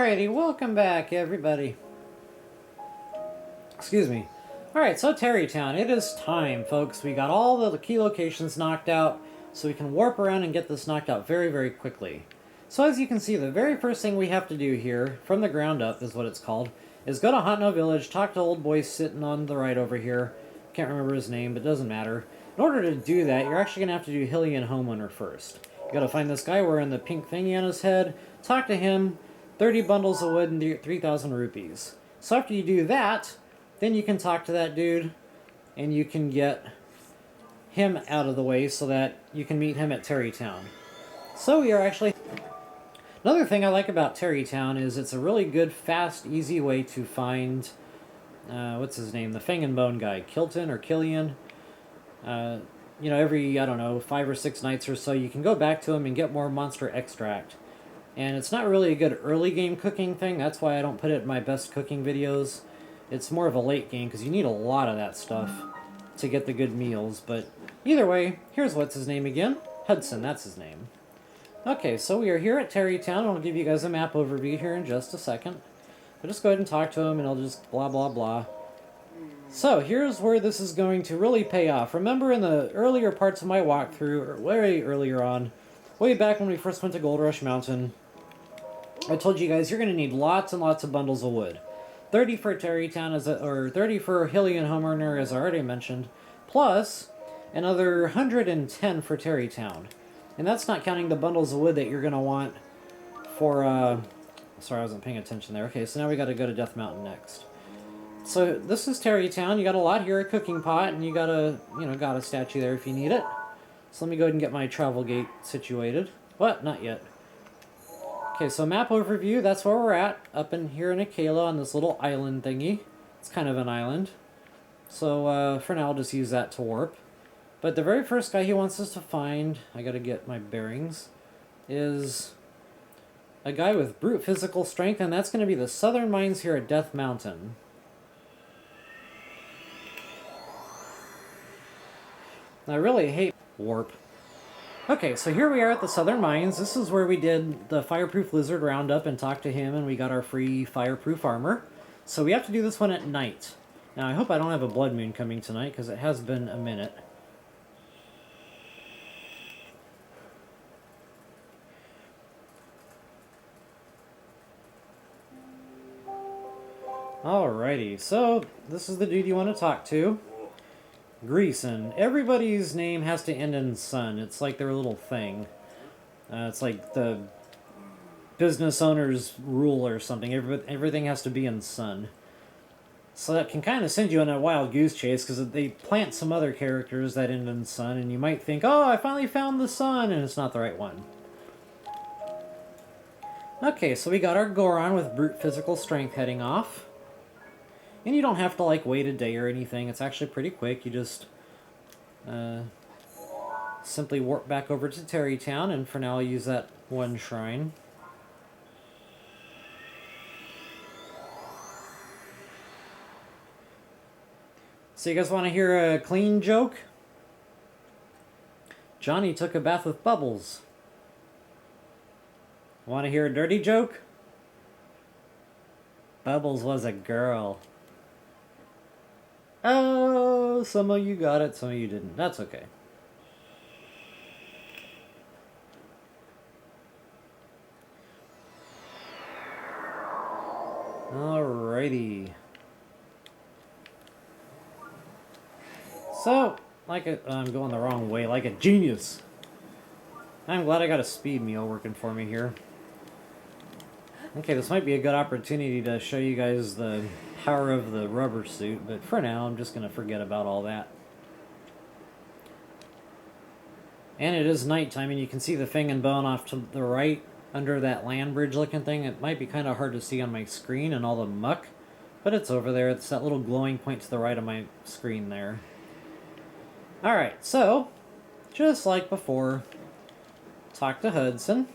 Alrighty, welcome back everybody. Excuse me. Alright, so Tarrey Town, it is time folks. We got all the key locations knocked out, so we can warp around and get this knocked out very, very quickly. So as you can see, the very first thing we have to do here, from the ground up is what it's called, is go to Hotno Village, talk to old boy sitting on the right over here. Can't remember his name, but it doesn't matter. In order to do that, you're actually going to have to do Hylian Homeowner first. You gotta find this guy wearing the pink thingy on his head, talk to him, 30 bundles of wood and 3,000 rupees. So after you do that, then you can talk to that dude, and you can get him out of the way so that you can meet him at Tarrey Town. So we are actually... Another thing I like about Tarrey Town is it's a really good, fast, easy way to find... what's his name? The Fang and Bone guy. Kilton or Killian. You know, every, I don't know, 5 or 6 nights or so, you can go back to him and get more monster extract. And it's not really a good early game cooking thing. That's why I don't put it in my best cooking videos. It's more of a late game, because you need a lot of that stuff to get the good meals. But either way, here's what's his name again. Hudson, that's his name. Okay, so we are here at Tarrey Town. I'll give you guys a map overview here in just a second. But just go ahead and talk to him, and I'll just blah, blah, blah. So, here's where this is going to really pay off. Remember in the earlier parts of my walkthrough, or way earlier on, way back when we first went to Gold Rush Mountain, I told you guys you're going to need lots and lots of bundles of wood. 30 for Tarrey Town, or 30 for Hylian Homeowner, as I already mentioned, plus another 110 for Tarrey Town. And that's not counting the bundles of wood that you're going to want for, sorry, I wasn't paying attention there. Okay, so now we got to go to Death Mountain next. So this is Tarrey Town. You got a lot here, a cooking pot, and you got a statue there if you need it. So let me go ahead and get my travel gate situated. What? Not yet. Okay, so map overview, that's where we're at. Up in here in Akela on this little island thingy. It's kind of an island. So for now, I'll just use that to warp. But the very first guy he wants us to find, I gotta get my bearings, is a guy with brute physical strength, and that's going to be the southern mines here at Death Mountain. I really hate warp. Okay, so here we are at the Southern Mines. This is where we did the Fireproof Lizard roundup and talked to him, and we got our free fireproof armor. So we have to do this one at night. Now, I hope I don't have a blood moon coming tonight, because it has been a minute. Alrighty, so this is the dude you want to talk to. Greason. Everybody's name has to end in son. It's like their little thing. It's like the business owner's rule or something. Everything has to be in son. So that can kind of send you on a wild goose chase, because they plant some other characters that end in son, and you might think, oh, I finally found the son, and it's not the right one. Okay, so we got our Goron with brute physical strength heading off. And you don't have to, like, wait a day or anything. It's actually pretty quick. You just simply warp back over to Tarrey Town, and for now I'll use that one shrine. So you guys want to hear a clean joke? Johnny took a bath with Bubbles. Want to hear a dirty joke? Bubbles was a girl. Oh, some of you got it, some of you didn't. That's okay. Alrighty. So, I'm going the wrong way, like a genius. I'm glad I got a speed meal working for me here. Okay, this might be a good opportunity to show you guys the power of the rubber suit, but for now, I'm just going to forget about all that. And it is nighttime, and you can see the Fang and Bone off to the right, under that land bridge looking thing. It might be kind of hard to see on my screen and all the muck, but it's over there. It's that little glowing point to the right of my screen there. Alright, so, just like before, talk to Hudson.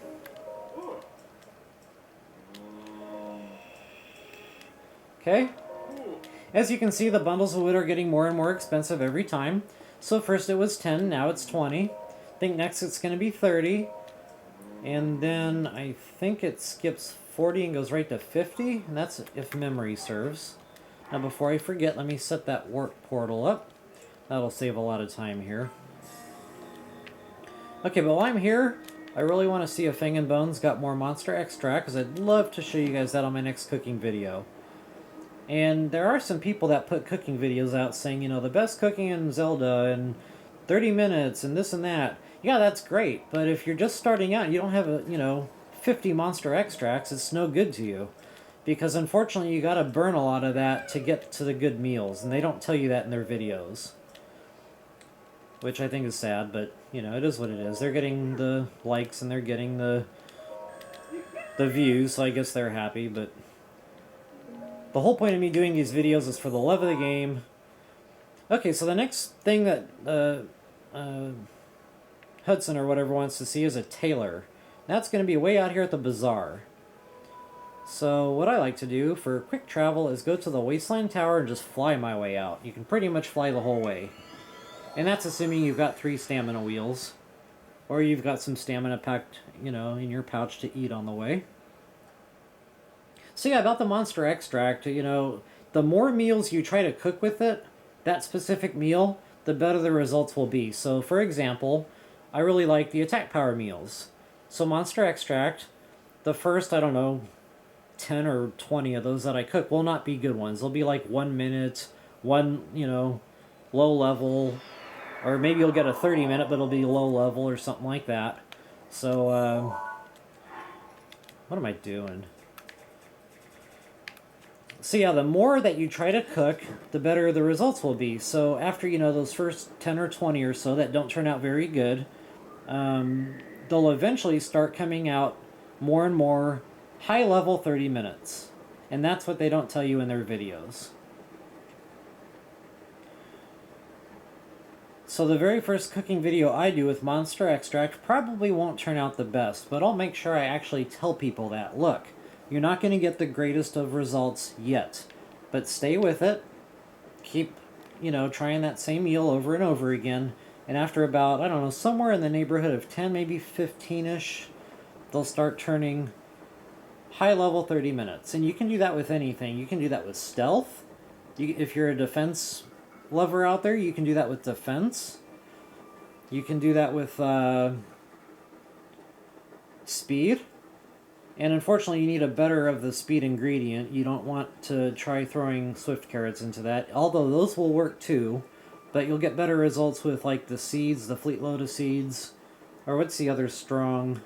Okay, as you can see, the bundles of wood are getting more and more expensive every time. So first it was 10, now it's 20. I think next it's going to be 30. And then I think it skips 40 and goes right to 50, and that's if memory serves. Now before I forget, let me set that warp portal up. That'll save a lot of time here. Okay, but while I'm here, I really want to see if Fang and Bones got more monster extract, because I'd love to show you guys that on my next cooking video. And there are some people that put cooking videos out saying, you know, the best cooking in Zelda in 30 minutes and this and that. Yeah, that's great, but if you're just starting out and you don't have, 50 monster extracts, it's no good to you. Because unfortunately, you gotta burn a lot of that to get to the good meals, and they don't tell you that in their videos. Which I think is sad, but, it is what it is. They're getting the likes and they're getting the views, so I guess they're happy, but the whole point of me doing these videos is for the love of the game. Okay, so the next thing that Hudson or whatever wants to see is a tailor. That's going to be way out here at the bazaar. So what I like to do for quick travel is go to the Wasteland Tower and just fly my way out. You can pretty much fly the whole way. And that's assuming you've got 3 stamina wheels. Or you've got some stamina packed, in your pouch to eat on the way. So yeah, about the monster extract, the more meals you try to cook with it, that specific meal, the better the results will be. So for example, I really like the attack power meals. So monster extract, the first, 10 or 20 of those that I cook will not be good ones. They'll be like 1 minute, low level, or maybe you'll get a 30 minute, but it'll be low level or something like that. So, what am I doing? So yeah, the more that you try to cook, the better the results will be. So after, those first 10 or 20 or so that don't turn out very good, they'll eventually start coming out more and more high level 30 minutes. And that's what they don't tell you in their videos. So the very first cooking video I do with monster extract probably won't turn out the best, but I'll make sure I actually tell people that, look, you're not going to get the greatest of results yet, but stay with it. Keep, trying that same meal over and over again. And after about, somewhere in the neighborhood of 10, maybe 15-ish, they'll start turning high level 30 minutes. And you can do that with anything. You can do that with stealth. If you're a defense lover out there, you can do that with defense. You can do that with speed. And unfortunately, you need a better of the speed ingredient. You don't want to try throwing swift carrots into that, although those will work too. But you'll get better results with, like, the seeds, the Fleet Lotus seeds. Or what's the other strong?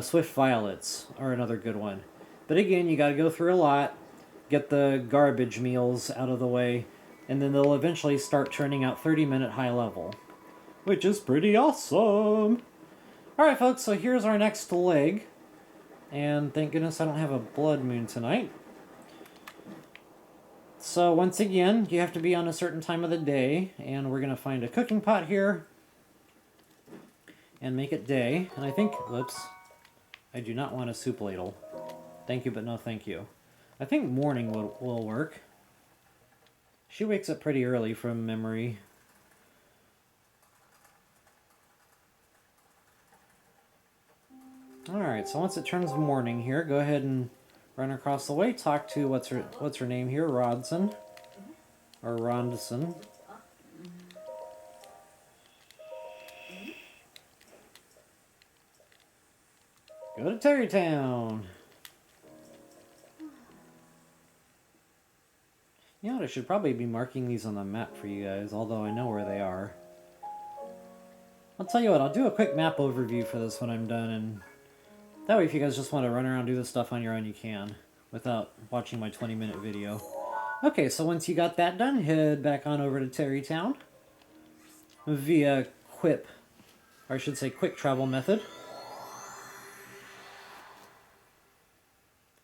Swift Violets are another good one. But again, you gotta go through a lot, get the garbage meals out of the way, and then they'll eventually start turning out 30-minute high level. Which is pretty awesome! Alright folks, so here's our next leg. And thank goodness I don't have a blood moon tonight. So once again, you have to be on a certain time of the day, and we're going to find a cooking pot here and make it day. And I think, whoops, I do not want a soup ladle. Thank you, but no thank you. I think morning will work. She wakes up pretty early from memory. Alright, so once it turns morning here, go ahead and run across the way, talk to, what's her name here, Rodson, or Rondson. Go to Tarrey Town! You know what, I should probably be marking these on the map for you guys, although I know where they are. I'll tell you what, I'll do a quick map overview for this when I'm done, and that way if you guys just want to run around and do this stuff on your own, you can, without watching my 20-minute video. Okay, so once you got that done, head back on over to Tarrey Town via Quip, or I should say quick travel method.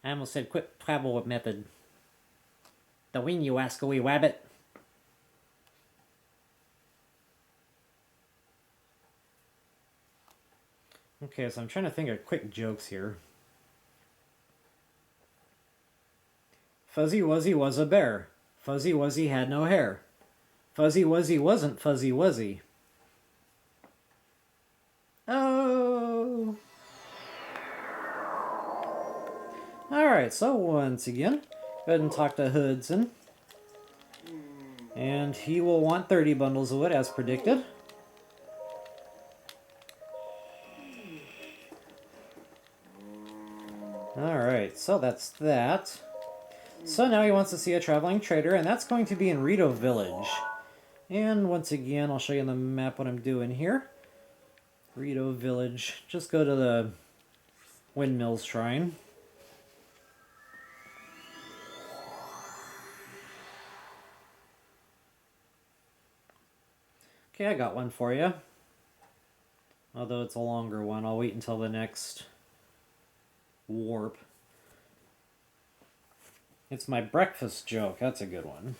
I almost said quick travel method. The wing, you wascally wabbit. Okay, so I'm trying to think of quick jokes here. Fuzzy Wuzzy was a bear. Fuzzy Wuzzy had no hair. Fuzzy Wuzzy wasn't Fuzzy Wuzzy. Oh! Alright, so once again, go ahead and talk to Hudson. And he will want 30 bundles of wood as predicted. Alright, so that's that. So now he wants to see a traveling trader, and that's going to be in Rito Village. And once again, I'll show you on the map what I'm doing here. Rito Village. Just go to the Windmills Shrine. Okay, I got one for you. Although it's a longer one, I'll wait until the next warp. It's my breakfast joke. That's a good one.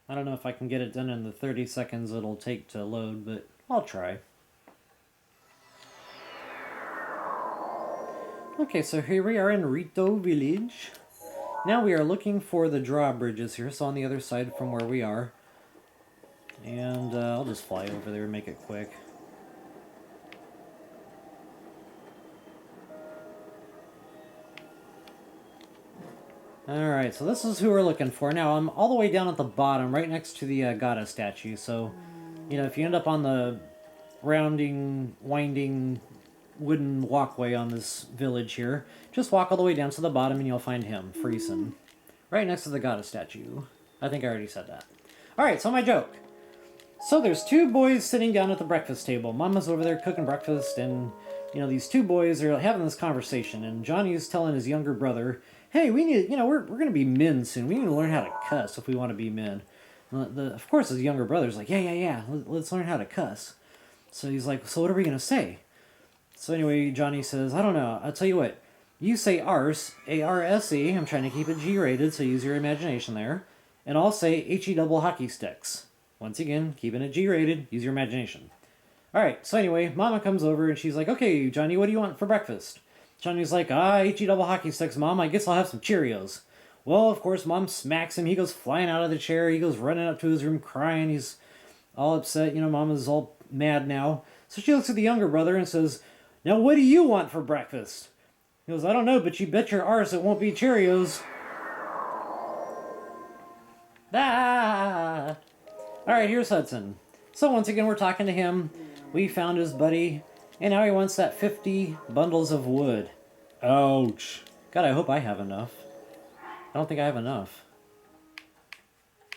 I don't know if I can get it done in the 30 seconds it'll take to load, but I'll try. Okay, so here we are in Rito Village. Now we are looking for the drawbridges here, so on the other side from where we are. And I'll just fly over there and make it quick. Alright, so this is who we're looking for. Now, I'm all the way down at the bottom, right next to the goddess statue, so, you know, if you end up on the rounding, winding, wooden walkway on this village here, just walk all the way down to the bottom and you'll find him, Friesen. Right next to the goddess statue. I think I already said that. Alright, so my joke. So there's two boys sitting down at the breakfast table. Mama's over there cooking breakfast, and, you know, these two boys are having this conversation, and Johnny's telling his younger brother, hey, we need, you know, we're going to be men soon. We need to learn how to cuss if we want to be men. Of course, his younger brother's like, yeah, let's learn how to cuss. So he's like, so what are we going to say? So anyway, Johnny says, I don't know. I'll tell you what. You say arse, A-R-S-E. I'm trying to keep it G-rated, so use your imagination there. And I'll say H-E double hockey sticks. Once again, keeping it G-rated, use your imagination. Alright, so anyway, Mama comes over and she's like, okay, Johnny, what do you want for breakfast? Johnny's like, H-E double hockey sticks, Mom. I guess I'll have some Cheerios. Well, of course, Mom smacks him. He goes flying out of the chair. He goes running up to his room crying. He's all upset. You know, Mama's all mad now. So she looks at the younger brother and says, now what do you want for breakfast? He goes, I don't know, but you bet your arse it won't be Cheerios. Ah! Alright, here's Hudson. So once again, we're talking to him. We found his buddy. And now he wants that 50 bundles of wood. Ouch. God, I hope I have enough. I don't think I have enough.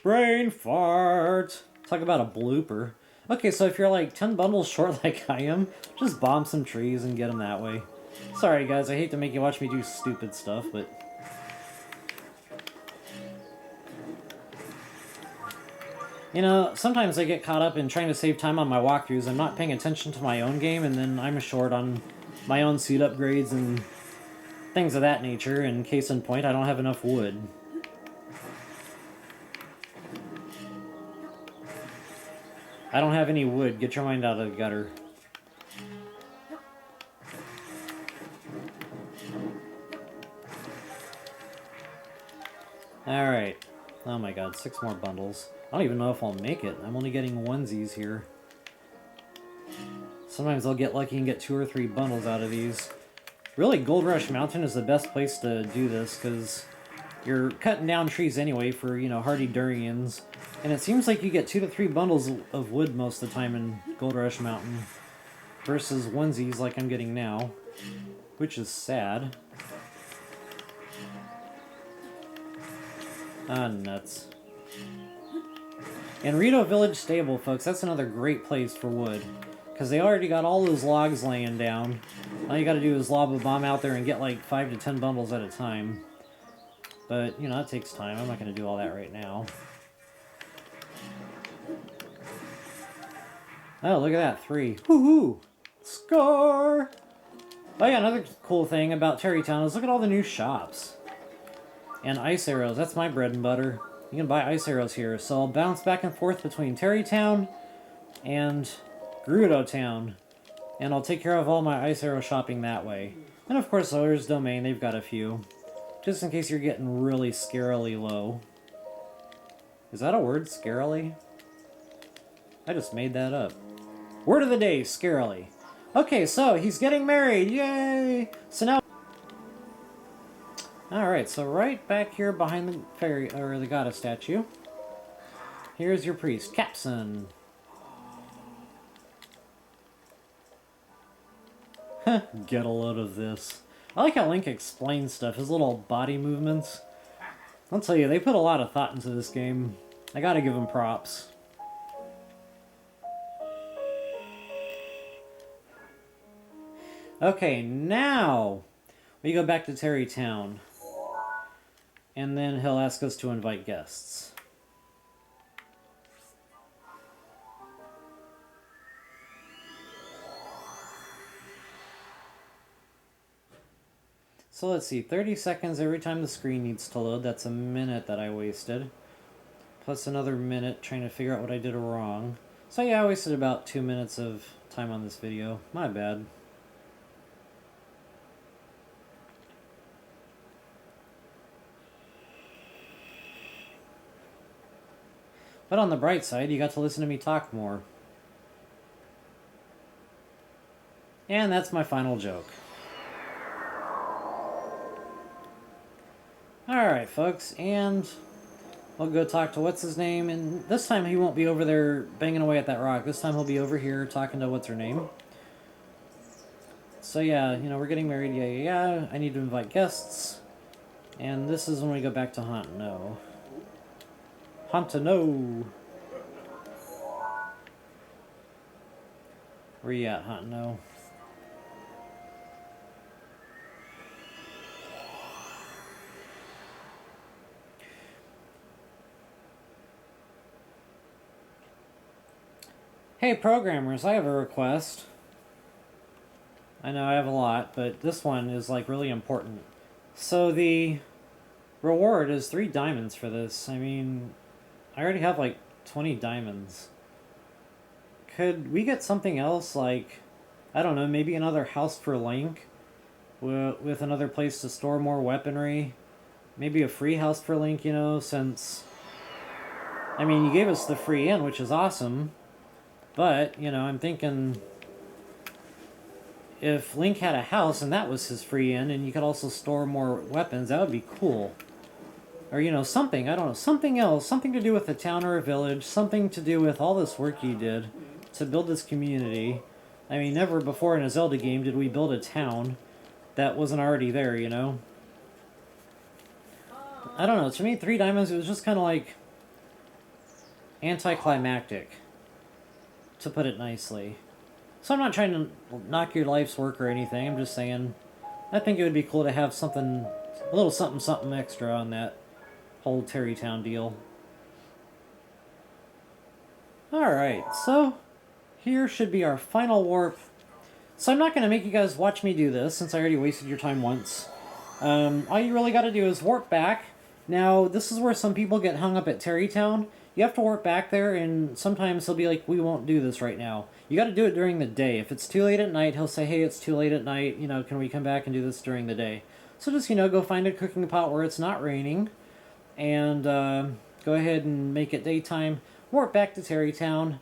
Brain fart. Talk about a blooper. Okay, so if you're like 10 bundles short like I am, just bomb some trees and get them that way. Sorry guys, I hate to make you watch me do stupid stuff, but... You know, sometimes I get caught up in trying to save time on my walkthroughs. I'm not paying attention to my own game, and then I'm short on my own suit upgrades and things of that nature, and case in point, I don't have enough wood. I don't have any wood. Get your mind out of the gutter. Alright. Oh my god, 6 more bundles. I don't even know if I'll make it. I'm only getting onesies here. Sometimes I'll get lucky and get 2 or 3 bundles out of these. Really, Gold Rush Mountain is the best place to do this, because you're cutting down trees anyway for, you know, hardy durians. And it seems like you get 2 to 3 bundles of wood most of the time in Gold Rush Mountain. Versus onesies like I'm getting now. Which is sad. Ah, nuts. And Rito Village Stable, folks, that's another great place for wood. Because they already got all those logs laying down. All you gotta do is lob a bomb out there and get like 5 to 10 bundles at a time. But, you know, that takes time. I'm not gonna do all that right now. Oh, look at that, 3. Woohoo! Score! Oh yeah, another cool thing about Tarrey Town is look at all the new shops. And ice arrows, that's my bread and butter. You can buy ice arrows here, so I'll bounce back and forth between Tarrey Town and Gerudo Town. And I'll take care of all my ice arrow shopping that way. And of course, Owner's Domain, they've got a few. Just in case you're getting really scarily low. Is that a word, scarily? I just made that up. Word of the day, scarily. Okay, so he's getting married. Yay! So now... Alright, so right back here behind the fairy, or the goddess statue, here's your priest, Capson. Get a load of this. I like how Link explains stuff, his little body movements. I'll tell you, they put a lot of thought into this game. I gotta give them props. Okay, now we go back to Tarrey Town. And then he'll ask us to invite guests. So let's see, 30 seconds every time the screen needs to load. That's a minute that I wasted. Plus another minute trying to figure out what I did wrong. So yeah, I wasted about 2 minutes of time on this video. My bad. But on the bright side, you got to listen to me talk more. And that's my final joke. Alright, folks, and we'll go talk to what's-his-name, and this time he won't be over there banging away at that rock. This time he'll be over here talking to what's-her-name. So yeah, you know, we're getting married, yeah. I need to invite guests. And this is when we go back to Hauntano. Hauntano! Where you at, Hauntano? Hey programmers, I have a request. I know I have a lot, but this one is like really important. So the reward is 3 diamonds for this. I mean, I already have like 20 diamonds. Could we get something else, like, I don't know, maybe another house for Link with another place to store more weaponry? Maybe a free house for Link, you know, since, I mean, you gave us the free inn, which is awesome. But, you know, I'm thinking if Link had a house and that was his free inn and you could also store more weapons, that would be cool. Or, you know, something, I don't know, something else, something to do with a town or a village, something to do with all this work you did to build this community. I mean, never before in a Zelda game did we build a town that wasn't already there, you know? I don't know, to me, 3 diamonds, it was just kind of like anticlimactic, to put it nicely. So I'm not trying to knock your life's work or anything, I'm just saying, I think it would be cool to have something, a little something extra on that whole Tarrey Town deal. Alright, so here should be our final warp. So I'm not going to make you guys watch me do this, since I already wasted your time once. All you really got to do is warp back. Now, this is where some people get hung up at Tarrey Town. You have to warp back there, and sometimes he'll be like, we won't do this right now. You got to do it during the day. If it's too late at night, he'll say, hey, it's too late at night, you know, can we come back and do this during the day? So just, you know, go find a cooking pot where it's not raining, and go ahead and make it daytime, warp back to Tarrey Town,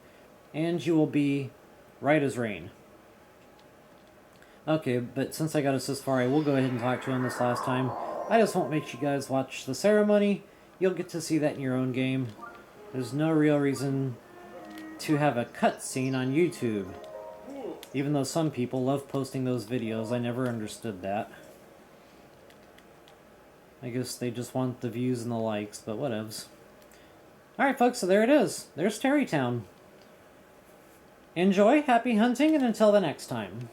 and you will be right as rain. Okay, but since I got us this far, I will go ahead and talk to him this last time. I just won't make you guys watch the ceremony. You'll get to see that in your own game. There's no real reason to have a cutscene on YouTube. Even though some people love posting those videos, I never understood that. I guess they just want the views and the likes, but whatevs. Alright folks, so there it is. There's Tarrey Town. Enjoy, happy hunting, and until the next time.